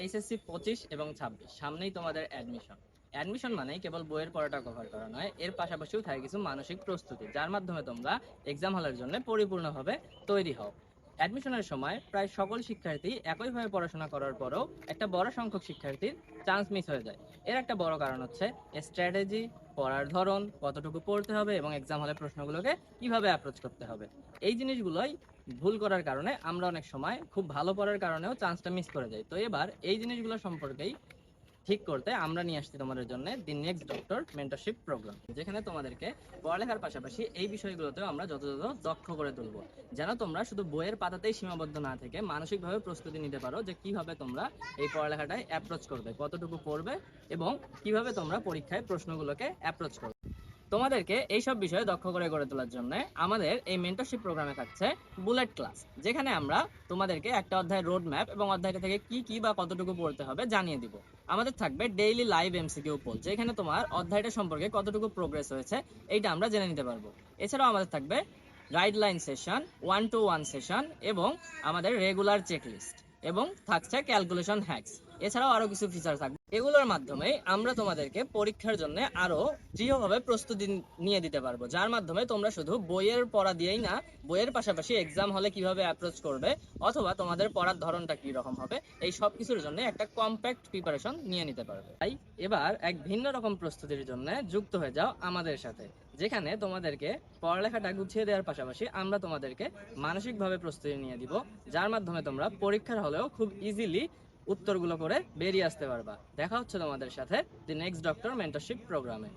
HSC 25 এবং 26 সামনেই তোমাদের অ্যাডমিশন। অ্যাডমিশন মানেই কেবল বইয়ের পড়াটা কভার করা নয়, এর পাশাপাশিও থাকে কিছু মানসিক প্রস্তুতি, যার মাধ্যমে তোমরা এক্সাম হলের জন্য পরিপূর্ণভাবে তৈরি হও। অ্যাডমিশনের সময় প্রায় সকল শিক্ষার্থী একইভাবে পড়াশোনা করার পরেও একটা বড় সংখ্যক শিক্ষার্থীর চান্স মিস হয়ে যায়। এর একটা বড় কারণ হচ্ছে স্ট্র্যাটেজি, পড়ার ধরন, কতটুকু পড়তে হবে এবং এক্সাম হলে প্রশ্নগুলোকে কিভাবে অ্যাপ্রোচ করতে হবে। এই জিনিসগুলোই ভুল করার কারণে আমরা অনেক সময় খুব ভালো পড়ার কারণেও চান্সটা মিস করে যাই। তো এবার এই জিনিসগুলো সম্পর্কেই ঠিক করতে আমরা নিয়ে আসছি তোমাদের জন্য the next doctor mentorship programme, যেখানে তোমাদেরকে পড়ালেখার পাশাপাশি এই বিষয়গুলোতেও আমরা যথাযথ দক্ষ করে তুলবো, যেন তোমরা শুধু বইয়ের পাতাতেই সীমাবদ্ধ না থেকে মানসিকভাবে প্রস্তুতি নিতে পারো যে কিভাবে তোমরা এই পড়ালেখাটায় অ্যাপ্রোচ করবে, কতটুকু পড়বে এবং কিভাবে তোমরা পরীক্ষায় প্রশ্নগুলোকে অ্যাপ্রোচ করবে। তোমাদেরকে এইসব বিষয়ে দক্ষ করে গড়ে তোলার জন্য আমাদের এই মেন্টরশিপ প্রোগ্রামে থাকছে বুলেট ক্লাস, যেখানে আমরা তোমাদেরকে একটা অধ্যায়ের রোড ম্যাপ এবং অধ্যায়টা থেকে কি কি বা কতটুকু পড়তে হবে জানিয়ে দিব। আমাদের থাকবে ডেইলি লাইভ এমসিকিউ পোল, যেখানে তোমার অধ্যায়টা সম্পর্কে কতটুকু প্রোগ্রেস হয়েছে এইটা আমরা জেনে নিতে পারবো। এছাড়াও আমাদের থাকবে গাইডলাইন সেশন, 1-to-1 সেশন এবং আমাদের রেগুলার চেকলিস্ট, এবং থাকছে ক্যালকুলেশন হ্যাকস। এছাড়াও আরো কিছু ফিচার থাকবে। এগুলোর মাধ্যমে আমরা তোমাদেরকে পরীক্ষার জন্য আরো দৃঢ়ভাবে প্রস্তুতি নিয়ে দিতে পারবো, যার মাধ্যমে তোমরা শুধু বইয়ের পড়া দিয়েই না, বইয়ের পাশাপাশি এক্সাম হলে কিভাবে অ্যাপ্রোচ করবে অথবা তোমাদের পড়ার ধরনটা কি রকম হবে এই সব কিছুর জন্য একটা কম্প্যাক্ট প্রিপারেশন নিয়ে নিতে পারবে। তাই এবার এক ভিন্ন রকম প্রস্তুতির জন্য যুক্ত হয়ে যাও আমাদের সাথে, যেখানে তোমাদেরকে পড়ালেখাটা গুছিয়ে দেওয়ার পাশাপাশি আমরা তোমাদেরকে মানসিকভাবে প্রস্তুতি নিয়ে দিব, যার মাধ্যমে তোমরা পরীক্ষার হলেও খুব ইজিলি উত্তরগুলো করে বেরিয়ে আসতে পারবা। দেখা হচ্ছে তোমাদের সাথে দি নেক্সট ডক্টর মেন্টরশিপ প্রোগ্রামে।